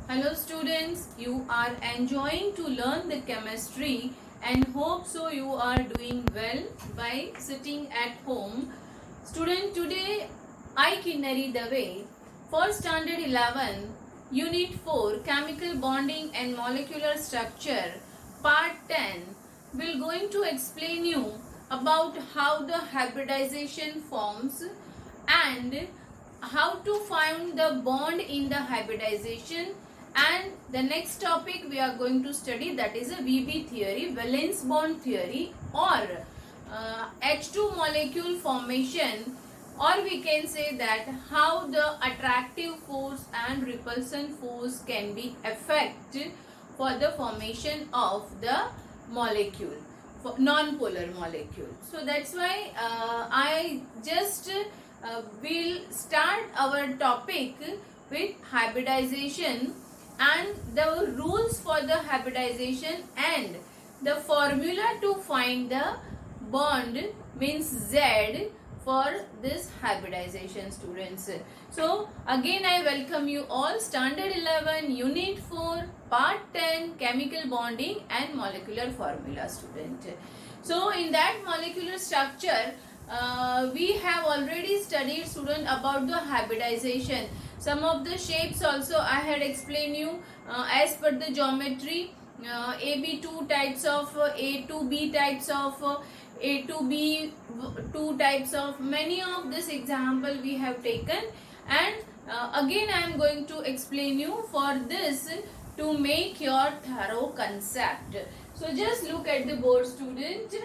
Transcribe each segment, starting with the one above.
Hello students, you are enjoying to learn the chemistry and hope so you are doing well by sitting at home. Student, today itinerary the way for standard 11 unit 4 chemical bonding and molecular structure part 10 will going to explain you about how the hybridization forms and how to find the bond in the hybridization, and the next topic we are going to study, that is a VB theory, valence bond theory, or H2 molecule formation, or we can say that how the attractive force and repulsion force can be affected for the formation of the molecule, non-polar molecule. So that's why I just we'll start our topic with hybridization and the rules for the hybridization and the formula to find the bond means Z for this hybridization, students. So again I welcome you all, standard 11 unit 4 part 10 chemical bonding and molecular formula, student. So in that molecular structure we have already studied, student, about the hybridization. Some of the shapes also I had explained you as per the geometry. AB2 types of, A2B types of, A2B 2 types of, many of this example we have taken, and again I am going to explain you for this to make your thorough concept. So just look at the board, student.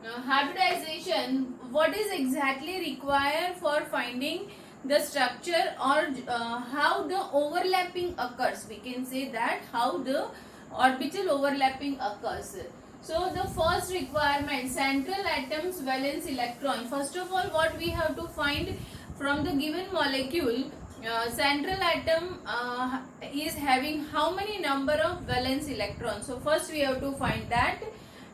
Hybridization, what is exactly required for finding the structure, or how the overlapping occurs, we can say that how the orbital overlapping occurs. So the first requirement, central atom's valence electron. First of all, what we have to find from the given molecule, central atom is having how many number of valence electrons. So first we have to find that,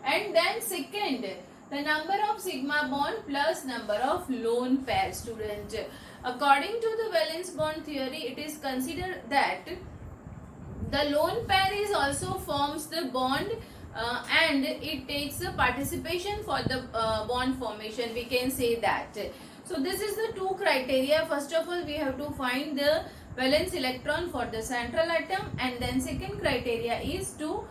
and then second, the number of sigma bond plus number of lone pair, student. According to the valence bond theory, it is considered that the lone pair is also forms the bond and it takes a participation for the bond formation, we can say that. So this is the two criteria. First of all, we have to find the valence electron for the central atom, and then second criteria is to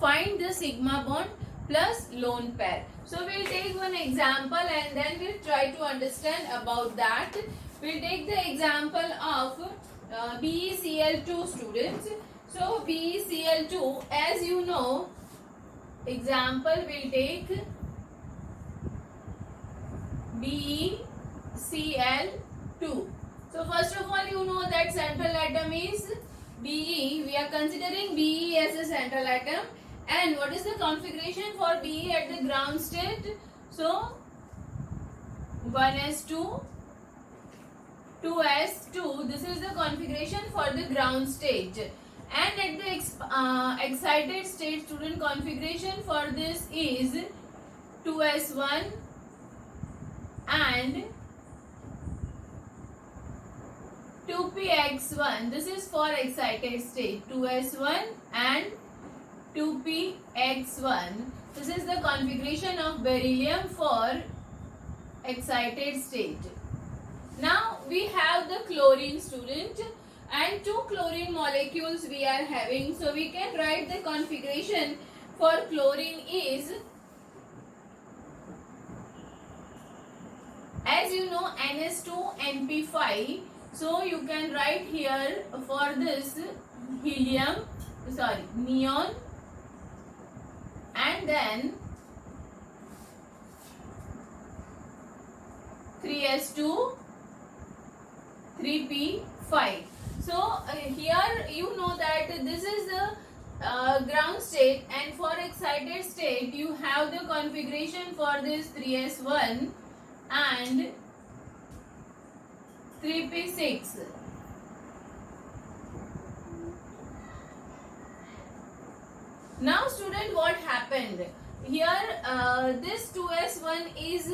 find the sigma bond plus lone pair. So we'll take one example and then we'll try to understand about that. We'll take the example of BeCl2, students. So BeCl2, as you know, example we'll take BeCl2. So first of all, you know that central atom is Be. We are considering Be as a central atom. And what is the configuration for Be at the ground state? So 1s2, 2s2, this is the configuration for the ground state. And at the excited state, student, configuration for this is 2s1 and 2px1. This is for excited state, 2s1 and 2px1. This is the configuration of beryllium for excited state. Now we have the chlorine, student, and two chlorine molecules we are having. So we can write the configuration for chlorine is, as you know, NS2NP5. So you can write here for this neon, and then 3s2, 3p5. So here you know that this is the ground state, and for excited state you have the configuration for this 3s1 and 3p6. Now student, what happened here, this 2s1 is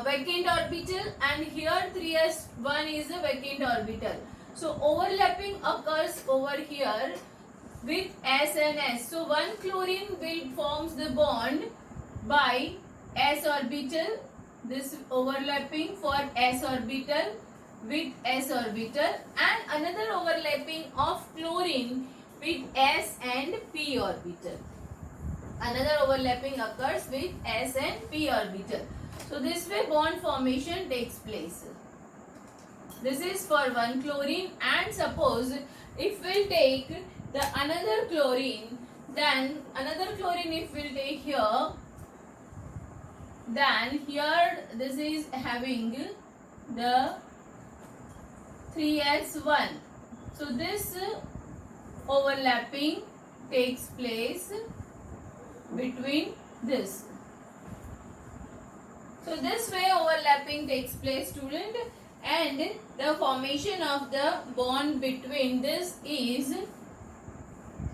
vacant orbital, and here 3s1 is a vacant orbital. So overlapping occurs over here with S and S. So one chlorine will forms the bond by S orbital. This overlapping for S orbital with S orbital, and another overlapping of chlorine with S and P orbital. Another overlapping occurs with S and P orbital. So this way bond formation takes place. This is for one chlorine, and suppose if we'll take the another chlorine, then another chlorine if we'll take here, then here this is having the 3s1. So this overlapping takes place between this. So this way overlapping takes place, student, and the formation of the bond between this is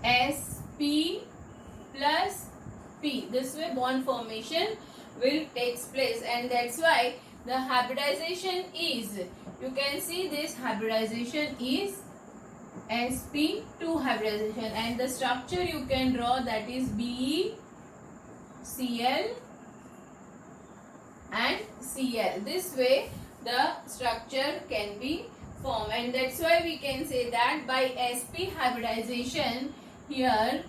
Sp plus P. This way bond formation will takes place, and that's why the hybridization is, you can see this hybridization is sp2 hybridization, and the structure you can draw, that is BeCl and Cl. This way the structure can be formed, and that's why we can say that by sp hybridization here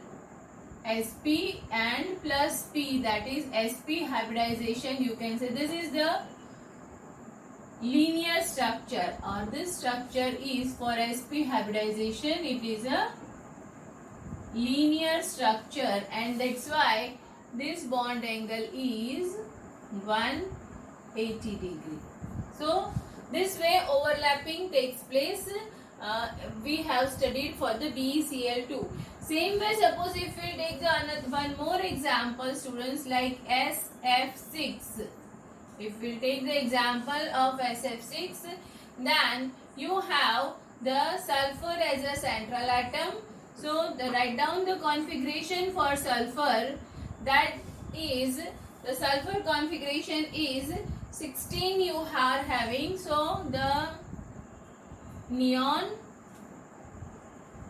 sp and plus p, that is sp hybridization, you can say this is the linear structure, or this structure is for sp hybridization, it is a linear structure, and that's why this bond angle is 180 degree. So this way overlapping takes place. We have studied for the BeCl2. Same way, suppose if we take the one more example, students, like SF6. If we take the example of SF6, then you have the sulfur as a central atom. So write down the configuration for sulfur. That is, the sulfur configuration is 16 you are having. So the neon,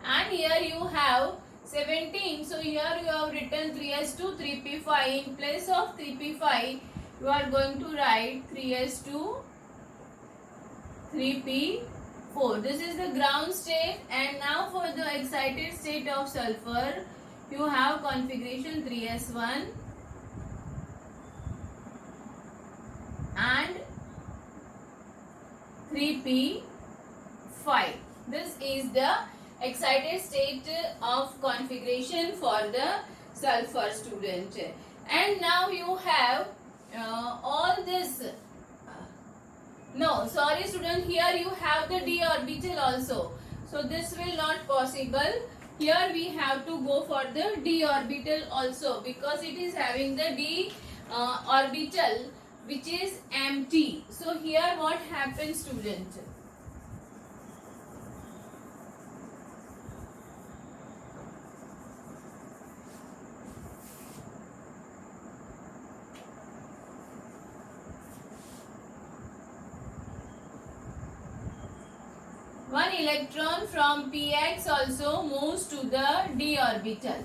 and here you have 17. So here you have written 3s2 3p5. In place of 3p5 you are going to write 3s2 3p4. This is the ground state, and now for the excited state of sulfur you have configuration 3s1 and 3p5. This is the excited state of configuration for the sulfur, student. And now you have all this. No, sorry student, here you have the d orbital also. So this will not possible. Here we have to go for the d orbital also, because it is having the d orbital which is empty. So here what happens, student? One electron from px also moves to the d orbital.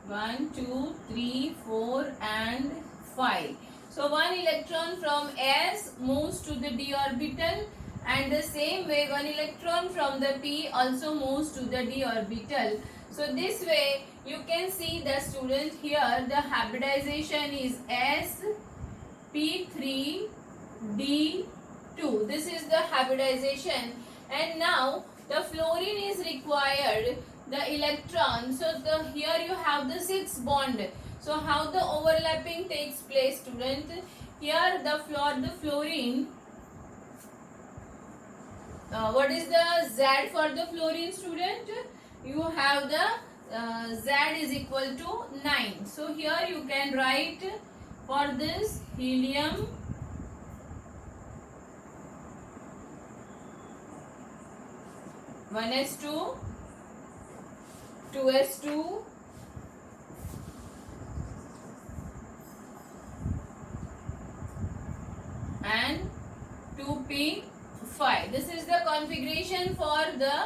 1, 2, 3, 4 and 5. So one electron from s moves to the d orbital, and the same way one electron from the p also moves to the d orbital. So this way you can see the student here, the hybridization is sp3d2. This is the hybridization, and now the fluorine is required, the electron. So here you have the 6 bond. So how the overlapping takes place, student? Here the fluorine, what is the Z for the fluorine, student? You have the Z is equal to 9. So here you can write for this helium 1s2, 2s2, and 2p5. This is the configuration for the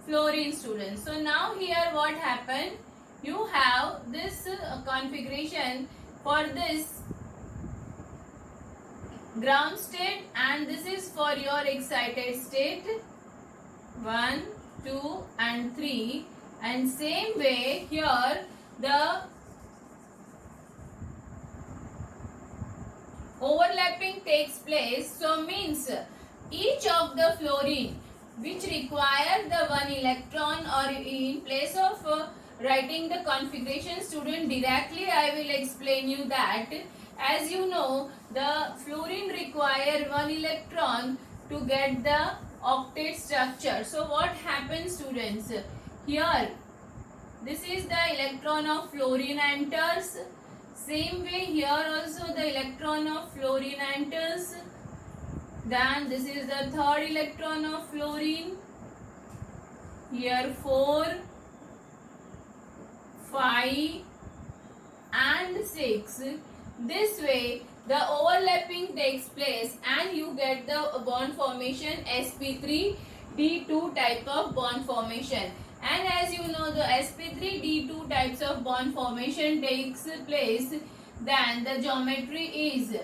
fluorine students. So now here what happened, you have this configuration for this ground state and this is for your excited state 1, 2 and 3, and same way here the overlapping takes place. So means each of the fluorine which require the one electron, or in place of writing the configuration student directly I will explain you that. As you know, the fluorine require one electron to get the octet structure. So what happens students, here this is the electron of fluorine enters, same way here also the electron of fluorine enters, then this is the third electron of fluorine, here 4, 5 and 6. This way the overlapping takes place and you get the bond formation sp3d2 type of bond formation. And as you know, the sp3d2 types of bond formation takes place, then the geometry is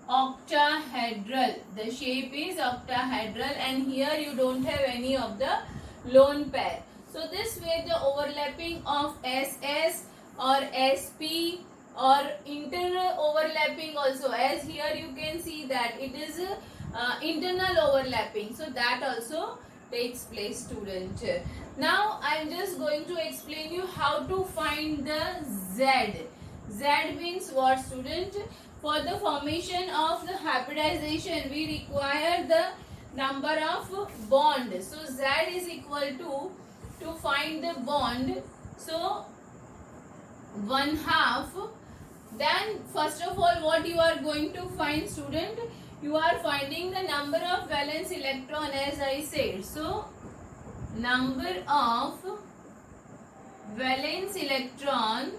octahedral. The shape is octahedral and here you don't have any of the lone pair. So this way the overlapping of SS or SP or internal overlapping also, as here you can see that it is internal overlapping, so that also takes place student. Now I am just going to explain you how to find the Z. Z means what student? For the formation of the hybridization we require the number of bond. So Z is equal to find the bond, so 1/2. Then first of all what you are going to find student, you are finding the number of valence electron as I said. So number of valence electron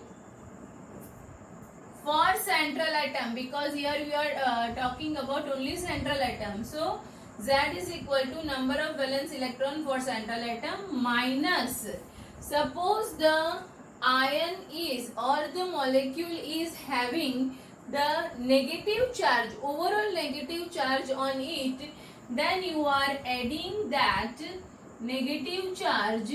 for central atom, because here we are talking about only central atom. So Z is equal to number of valence electron for central atom minus, suppose the ion is or the molecule is having the negative charge, overall negative charge on it, then you are adding that negative charge,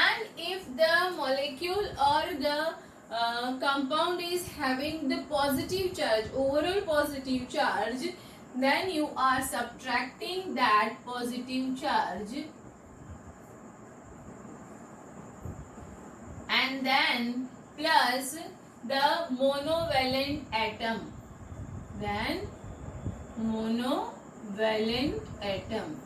and if the molecule or the compound is having the positive charge, overall positive charge, then you are subtracting that positive charge and then plus the monovalent atom, then monovalent atom.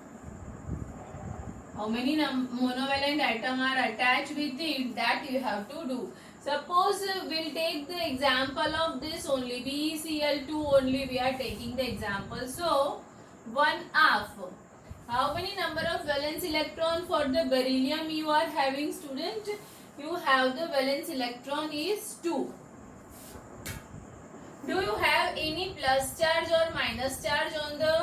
How many monovalent atom are attached with it, that you have to do. Suppose we'll take the example of this only, BeCl2 only we are taking the example. So 1/2. How many number of valence electron for the beryllium you are having student? You have the valence electron is 2. Do you have any plus charge or minus charge on the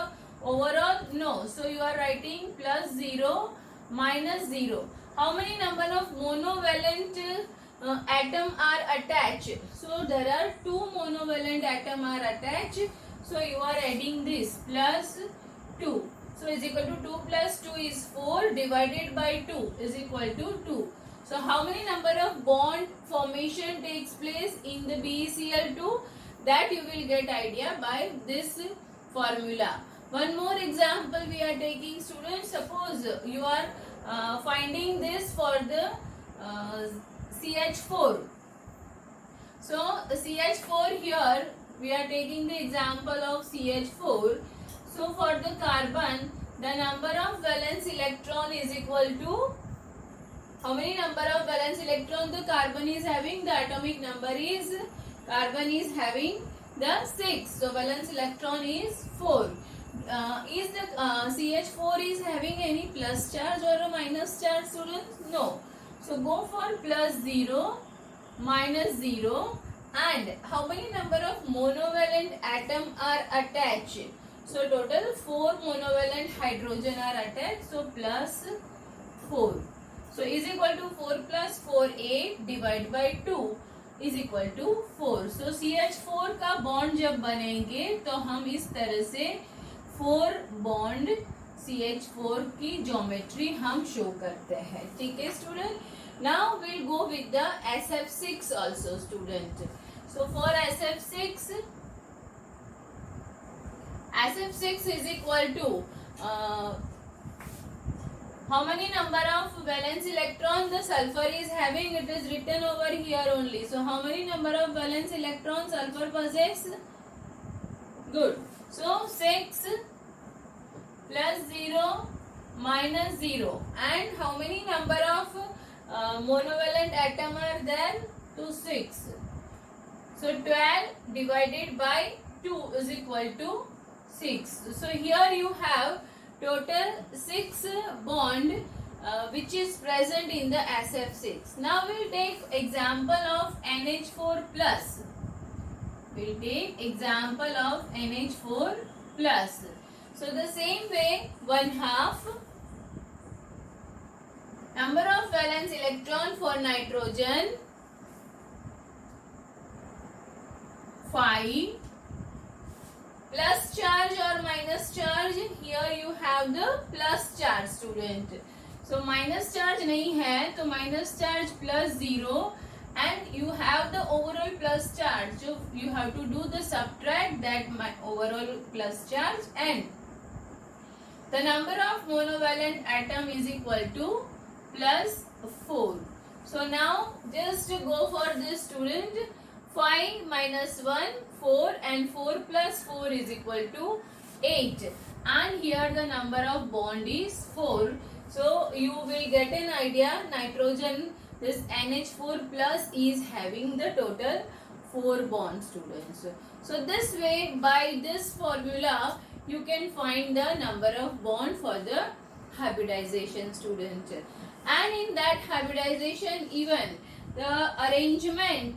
overall? No. So you are writing plus 0, minus 0. How many number of monovalent atom are attached? So there are 2 monovalent atom are attached. So you are adding this plus 2. So is equal to 2 plus 2 is 4 divided by 2 is equal to 2. So how many number of bond formation takes place in the BeCl2? That you will get idea by this formula. One more example we are taking students. Suppose you are finding this for the CH4. So the CH4 here we are taking the example of CH4. So for the carbon the number of valence electron is equal to, how many number of valence electron the carbon is having? The atomic number is, carbon is having the 6. So valence electron is 4. Is the CH4 is having any plus charge or a minus charge students? No. So go for plus 0, minus 0, and how many number of monovalent atom are attached? So total 4 monovalent hydrogen are attached. So plus 4. So is equal to 4 plus 4, 8 divided by 2 is equal to 4. So CH4 का bond जब बनेंगे तो हम इस तरह से 4 bond CH4 की geometry हम शो करते हैं. ठीक है student. Now we'll go with the SF6 also student. So for SF6 is equal to how many number of valence electrons the sulfur is having? It is written over here only. So how many number of valence electrons sulfur possess? Good. So 6 plus 0 minus 0. And how many number of monovalent atom are there? To 6. So 12 divided by 2 is equal to 6. So here you have total 6 bond which is present in the SF6. Now we'll take example of NH4 plus. We'll take example of NH4 plus. So the same way 1/2 number of valence electron for nitrogen 5 plus charge or minus charge. Here you have the plus charge student. So minus charge नहीं है तो minus charge plus 0 and you have the overall plus charge. So you have to do the subtract that overall plus charge and the number of monovalent atom is equal to plus 4. So now just go for this student. 5 minus 1 4 and 4 plus 4 is equal to 8 and here the number of bond is 4. So you will get an idea nitrogen this NH4 plus is having the total 4 bonds students. So this way by this formula you can find the number of bond for the hybridization student and in that hybridization even the arrangement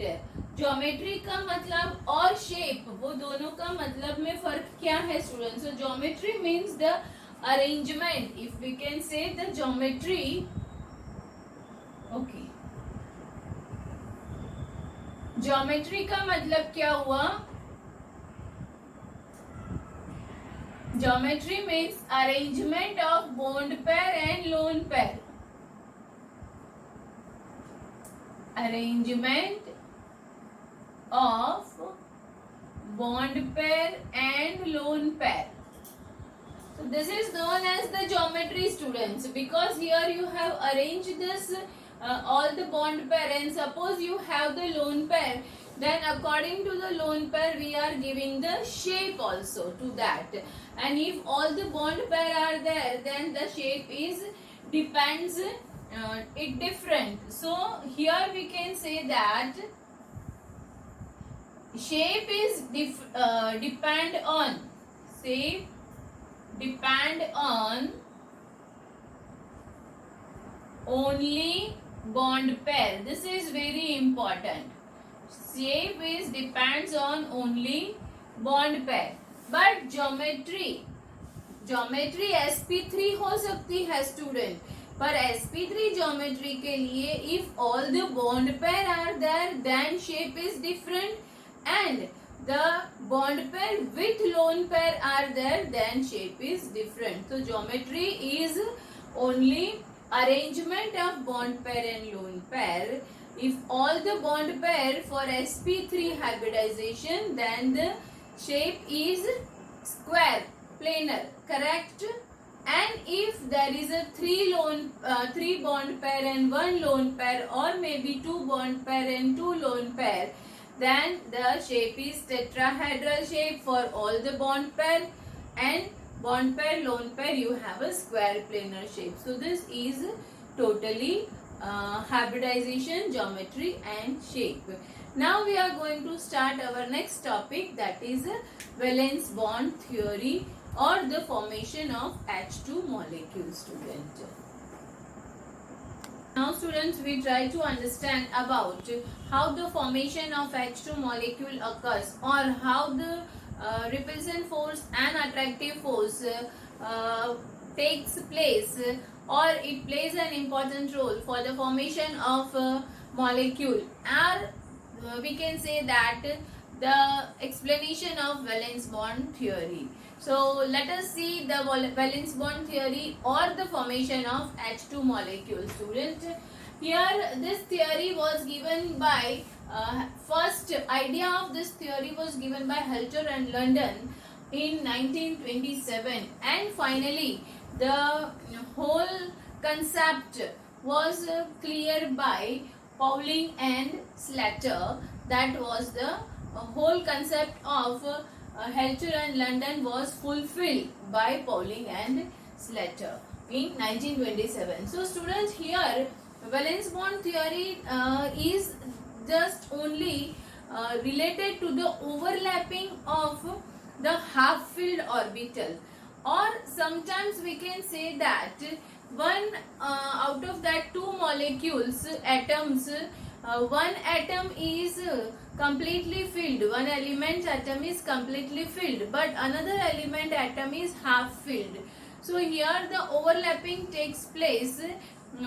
geometry का मतलब और shape वो दोनों का मतलब में फर्क क्या है students. So geometry means the arrangement. If we can say the geometry okay geometry का मतलब क्या हुआ. Geometry means arrangement of bond pair and lone pair. Arrangement of bond pair and lone pair. So this is known as the geometry students because here you have arranged this all the bond pair and suppose you have the lone pair then according to the lone pair we are giving the shape also to that and if all the bond pair are there then the shape is depends it different. So here we can say that shape is depend on only bond pair. This is very important. Shape is depends on only bond pair but geometry sp3 हो सकती है student पर sp3 geometry के लिए if all the bond pair are there then shape is different and the bond pair with lone pair are there then shape is different. So geometry is only arrangement of bond pair and lone pair. If all the bond pair for sp3 hybridization then the shape is square planar correct and if there is a 3 bond pair and 1 lone pair or maybe 2 bond pair and 2 lone pair then the shape is tetrahedral shape for all the bond pair and bond pair lone pair you have a square planar shape. So this is totally hybridization geometry and shape. Now we are going to start our next topic that is valence bond theory or the formation of H2 molecule student. Now students we try to understand about how the formation of H2 molecule occurs or how the repulsion force and attractive force takes place or it plays an important role for the formation of molecule, or we can say that the explanation of valence bond theory. So let us see the valence bond theory or the formation of H2 molecule, student. Here this theory was given by first idea of this theory was given by Helter and London in 1927, and finally the whole concept was cleared by Pauling and Slater. That was the whole concept of Helter and London was fulfilled by Pauling and Slater in 1927. So students, here valence bond theory is just only related to the overlapping of the half-filled orbital, or sometimes we can say that one out of that two molecules atoms, one atom is completely filled, one element atom is completely filled, but another element atom is half filled. So here the overlapping takes place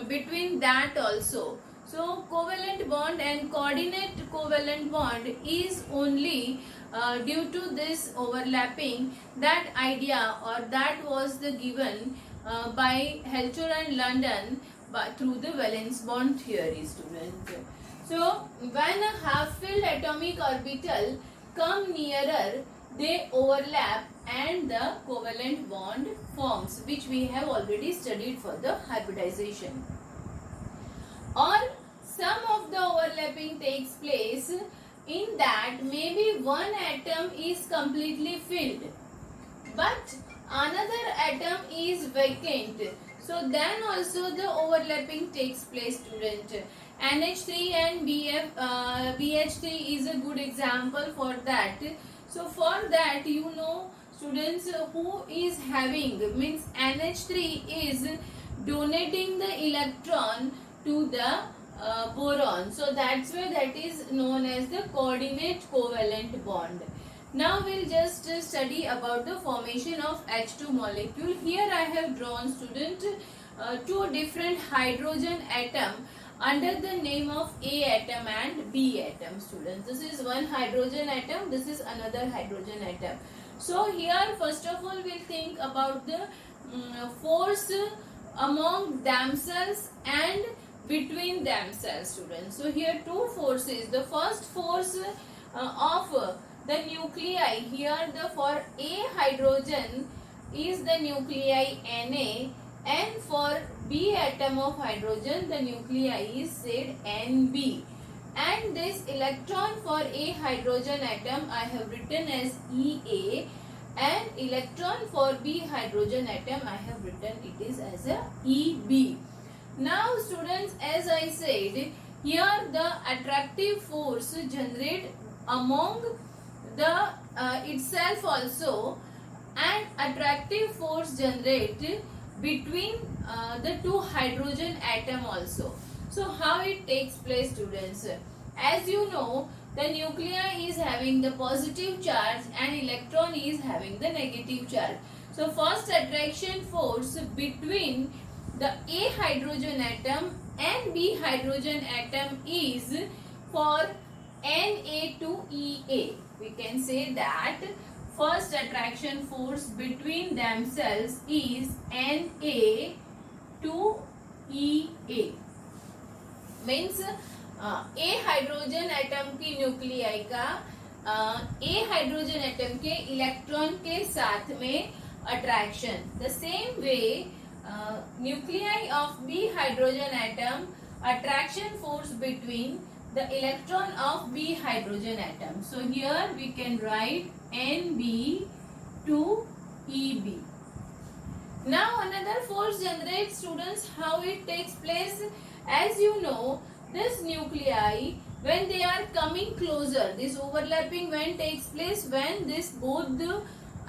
between that also. So covalent bond and coordinate covalent bond is only due to this overlapping. That idea or that was the given by Helter and London through the valence bond theory, student. So when a half-filled atomic orbital come nearer, they overlap and the covalent bond forms, which we have already studied for the hybridization. Or some of the overlapping takes place in that maybe one atom is completely filled, but another atom is vacant. So then also the overlapping takes place, student. NH3 and BH3 is a good example for that. So for that, you know, students, who is having, means NH3 is donating the electron to the boron. So that's why that is known as the coordinate covalent bond. Now we'll just study about the formation of H2 molecule. Here I have drawn, student, two different hydrogen atom under the name of A atom and B atom, students. This is one hydrogen atom, this is another hydrogen atom. So here first of all we'll think about the force among themselves and between themselves, students. So here two forces. The first force of the nuclei, here the for A hydrogen is the nuclei Na, and for B atom of hydrogen the nuclei is said Nb. And this electron for A hydrogen atom I have written as Ea, and electron for B hydrogen atom I have written it is as a Eb. Now students, as I said, here the attractive force generate among the itself also, and attractive force generate between the two hydrogen atom also. So how it takes place, students? As you know, the nuclei is having the positive charge and electron is having the negative charge. So first attraction force between the A hydrogen atom and B hydrogen atom is for Na to Ea. We can say that first attraction force between themselves is Na to Ea. Means A hydrogen atom की nuclei का A hydrogen atom के electron के साथ में attraction. The same way nuclei of B hydrogen atom, attraction force between the electron of B hydrogen atom. So here we can write Nb to Eb. Now another force generates, students, how it takes place. As you know, this nuclei, when they are coming closer, this overlapping when takes place when this both the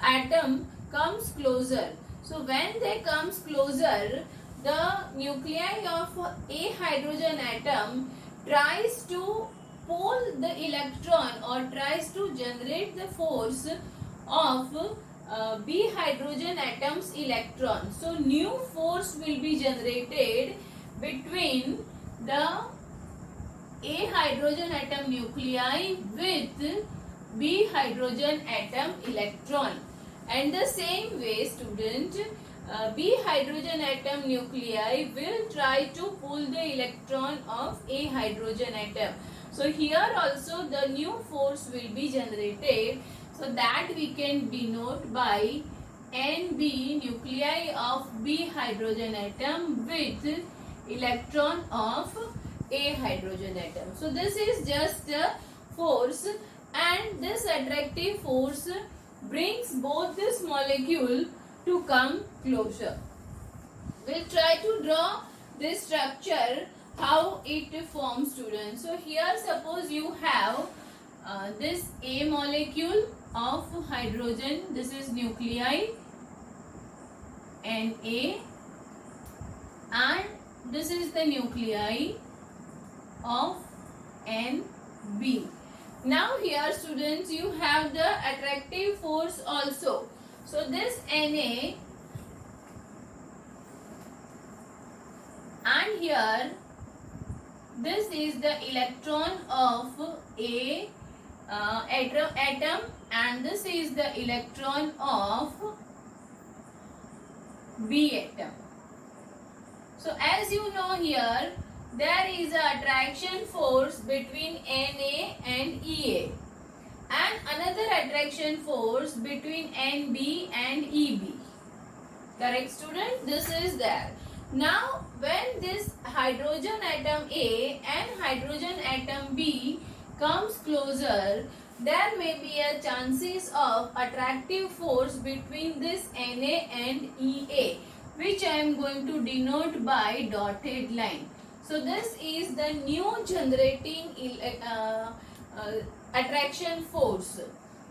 atom comes closer. So when they comes closer, the nuclei of A hydrogen atom tries to pull the electron or tries to generate the force of B hydrogen atoms electron. So new force will be generated between the A hydrogen atom nuclei with B hydrogen atom electron. And the same way, student, B hydrogen atom nuclei will try to pull the electron of A hydrogen atom. So here also the new force will be generated. So that we can denote by NB, nuclei of B hydrogen atom with electron of A hydrogen atom. So this is just a force, and this attractive force brings both this molecule to come closer. We'll try to draw this structure, how it forms, students. So here suppose you have this A molecule of hydrogen, this is nuclei Na, and this is the nuclei of Nb. Now here, students, you have the attractive force also. So this Na, and here this is the electron of A atom, and this is the electron of B atom. So as you know, here there is a attraction force between Na and Ea, and another attraction force between Nb and Eb. Correct, student? This is there. Now when this hydrogen atom A and hydrogen atom B comes closer, there may be a chances of attractive force between this Na and Ea, which I am going to denote by dotted line. So this is the new generating attraction force,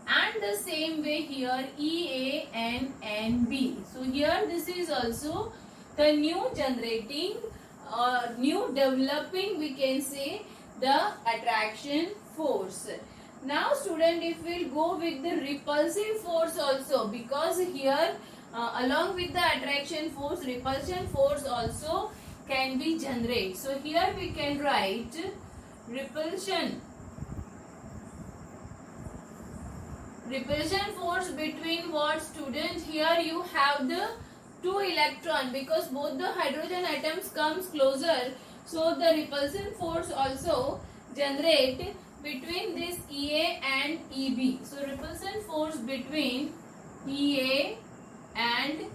and the same way here Ea and Nb. So here this is also the new generating or new developing, we can say, the attraction force. Now student, if we will go with the repulsive force also, because here along with the attraction force, repulsion force also can be generated. So here we can write repulsion force between what, student? Here you have the two electron, because both the hydrogen atoms comes closer, so the repulsion force also generate between this Ea and Eb. So repulsion force between Ea and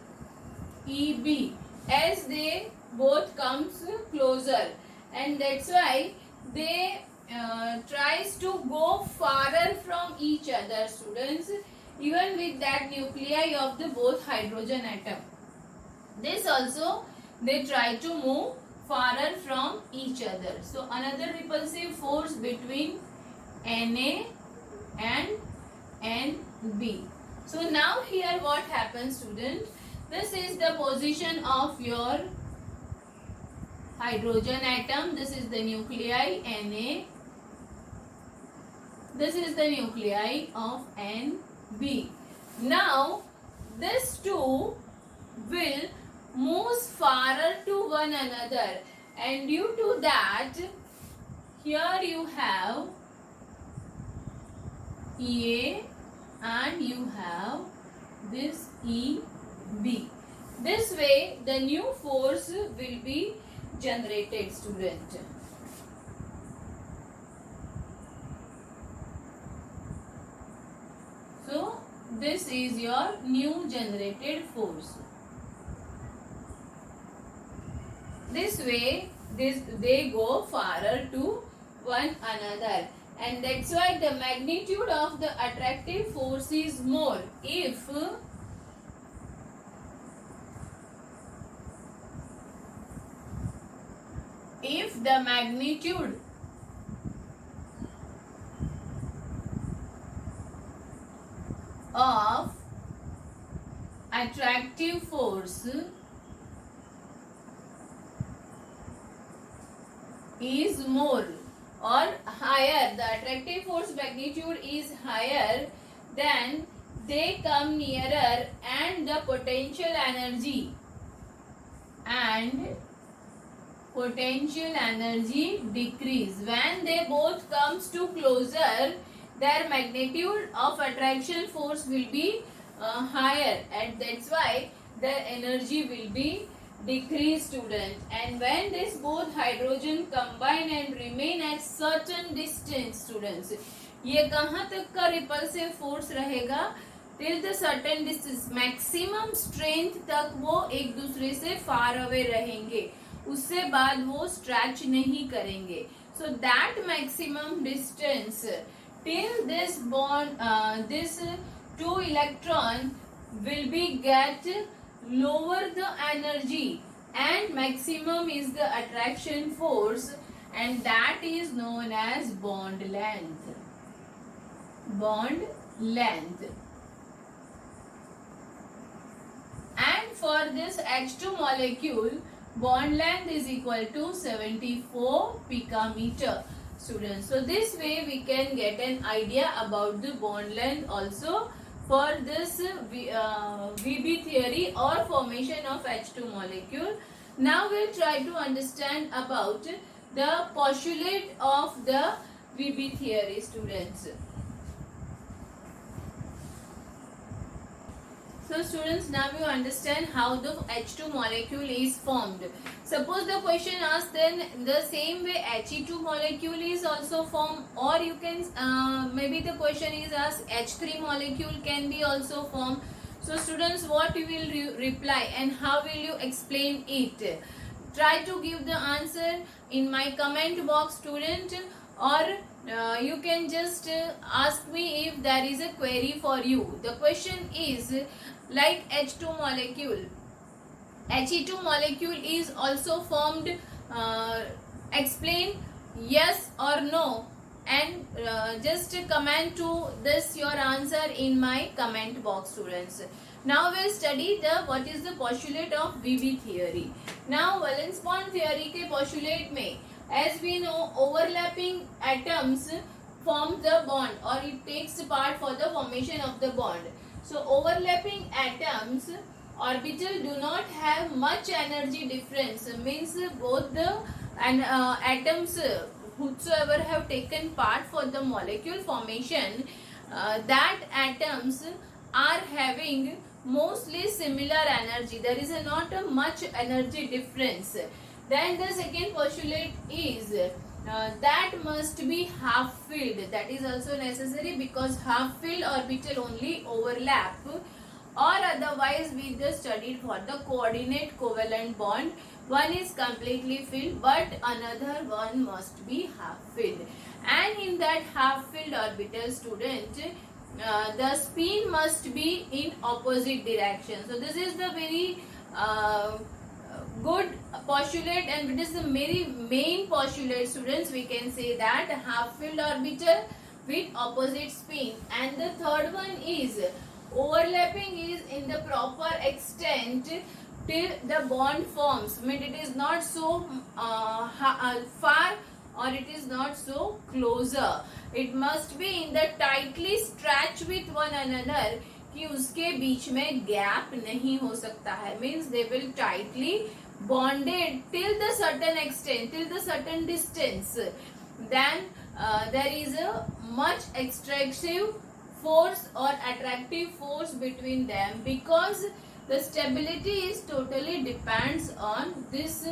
Eb, as they both comes closer, and that's why they tries to go farther from each other, students, even with that nuclei of the both hydrogen atom. This also they try to move farther from each other. So another repulsive force between Na and Nb. So now here what happens, student? This is the position of your hydrogen atom. This is the nuclei Na. This is the nuclei of Nb. Now these two will move farther to one another, and due to that, here you have Ea and you have this Eb. This way the new force will be generated, student. So this is your new generated force. This way they go farther to one another, and that's why the magnitude of the attractive force is more if the magnitude of attractive force is more or higher, the attractive force magnitude is higher than they come nearer and the potential energy decrease. When they both comes to closer, their magnitude of attraction force will be higher, and that's why their energy will be decreased, student. And when this both hydrogen combine and remain at certain distance, students, ये कहाँ तक का repulsive force रहेगा? Till the certain distance, maximum strength तक वो एक दूसरे से फार अवे रहेंगे, उससे बाद वो स्ट्रेच नहीं करेंगे. So that maximum distance till this bond, this two electron will be get lower the energy, and maximum is the attraction force, and that is known as bond length. Bond length. And for this H2 molecule, bond length is equal to 74 picometer. Students, so this way we can get an idea about the bond length also for this VB theory or formation of H2 molecule. Now we'll try to understand about the postulate of the VB theory, students. So students, now you understand how the H2 molecule is formed. Suppose the question asks, then the same way He2 molecule is also formed, or you can maybe the question is asked H3 molecule can be also formed. So students, what you will reply and how will you explain it? Try to give the answer in my comment box, student, or you can just ask me if there is a query for you. The question is like H2 molecule, He2 molecule is also formed. Explain yes or no, and just comment to this your answer in my comment box, students. Now we'll study the what is the postulate of VB theory. Now valence bond theory के postulate में, as we know, overlapping atoms form the bond, or it takes part for the formation of the bond. So overlapping atoms orbital do not have much energy difference, means both the atoms whosoever have taken part for the molecule formation, that atoms are having mostly similar energy. There is not a much energy difference. Then the second postulate is that must be half filled. That is also necessary because half filled orbital only overlap, or otherwise we just studied for the coordinate covalent bond. One is completely filled but another one must be half filled, and in that half filled orbital, student, the spin must be in opposite direction. So this is the very good postulate, and it is the very main postulate, students. We can say that half filled orbital with opposite spin. And the third one is overlapping is in the proper extent till the bond forms. I mean, it is not so far or it is not so closer. It must be in the tightly stretched with one another, कि उसके बीच में gap नहीं हो सकता है. Means they will tightly bonded till the certain extent, till the certain distance. Then there is a much extractive force or attractive force between them, because the stability is totally depends on this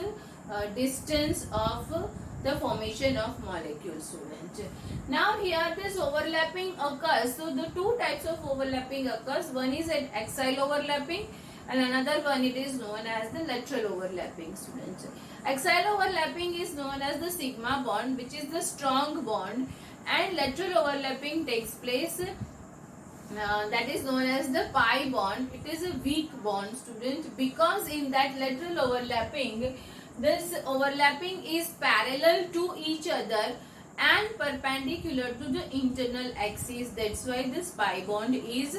distance of the formation of molecule, student. Now here this overlapping occurs. So the two types of overlapping occurs. One is an axial overlapping and another one it is known as the lateral overlapping, students. Axial overlapping is known as the sigma bond, which is the strong bond, and lateral overlapping takes place that is known as the pi bond. It is a weak bond, student, because in that lateral overlapping, this overlapping is parallel to each other and perpendicular to the internal axis. That's why this pi bond is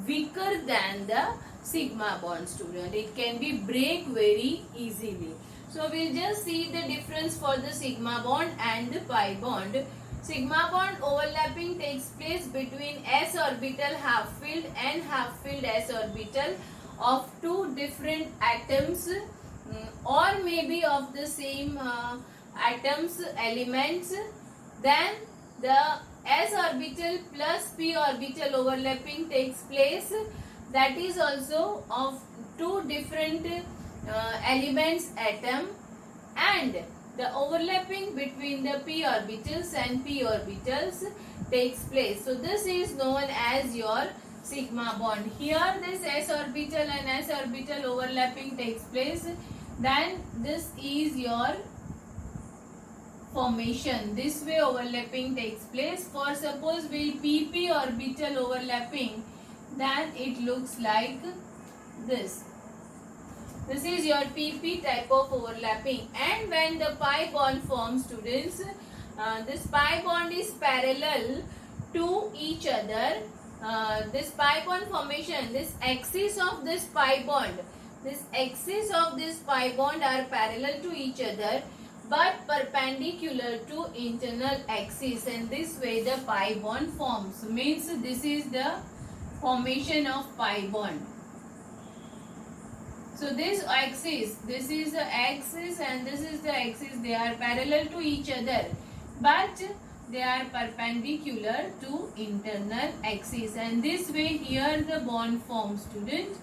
weaker than the sigma bond, student. It can be break very easily. So we'll just see the difference for the sigma bond and the pi bond. Sigma bond overlapping takes place between s orbital half filled and half filled s orbital of two different atoms, or maybe of the same atoms elements. Then the s orbital plus p orbital overlapping takes place, that is also of two different elements atom, and the overlapping between the p orbitals and p orbitals takes place. So this is known as your sigma bond. Here this s orbital and s orbital overlapping takes place, then this is your formation. This way overlapping takes place. For suppose we pp orbital overlapping, then it looks like this. This is your PP type of overlapping. And when the pi bond forms, students, this pi bond is parallel to each other. This pi bond formation, this axis of this pi bond are parallel to each other but perpendicular to internal axis, and this way the pi bond forms. Means this is the formation of pi bond. So this axis, this is the axis and this is the axis, they are parallel to each other but they are perpendicular to internal axis, and this way here the bond forms, students,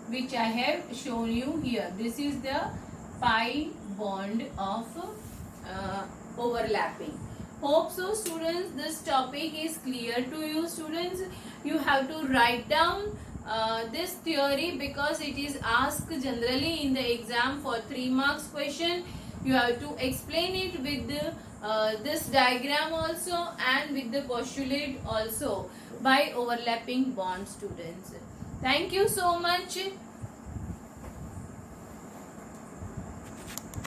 which I have shown you here. This is the pi bond of overlapping. Hope so, students, this topic is clear to you. Students, you have to write down this theory because it is asked generally in the exam for 3 marks question. You have to explain it with this diagram also and with the postulate also by overlapping bond, students. Thank you so much.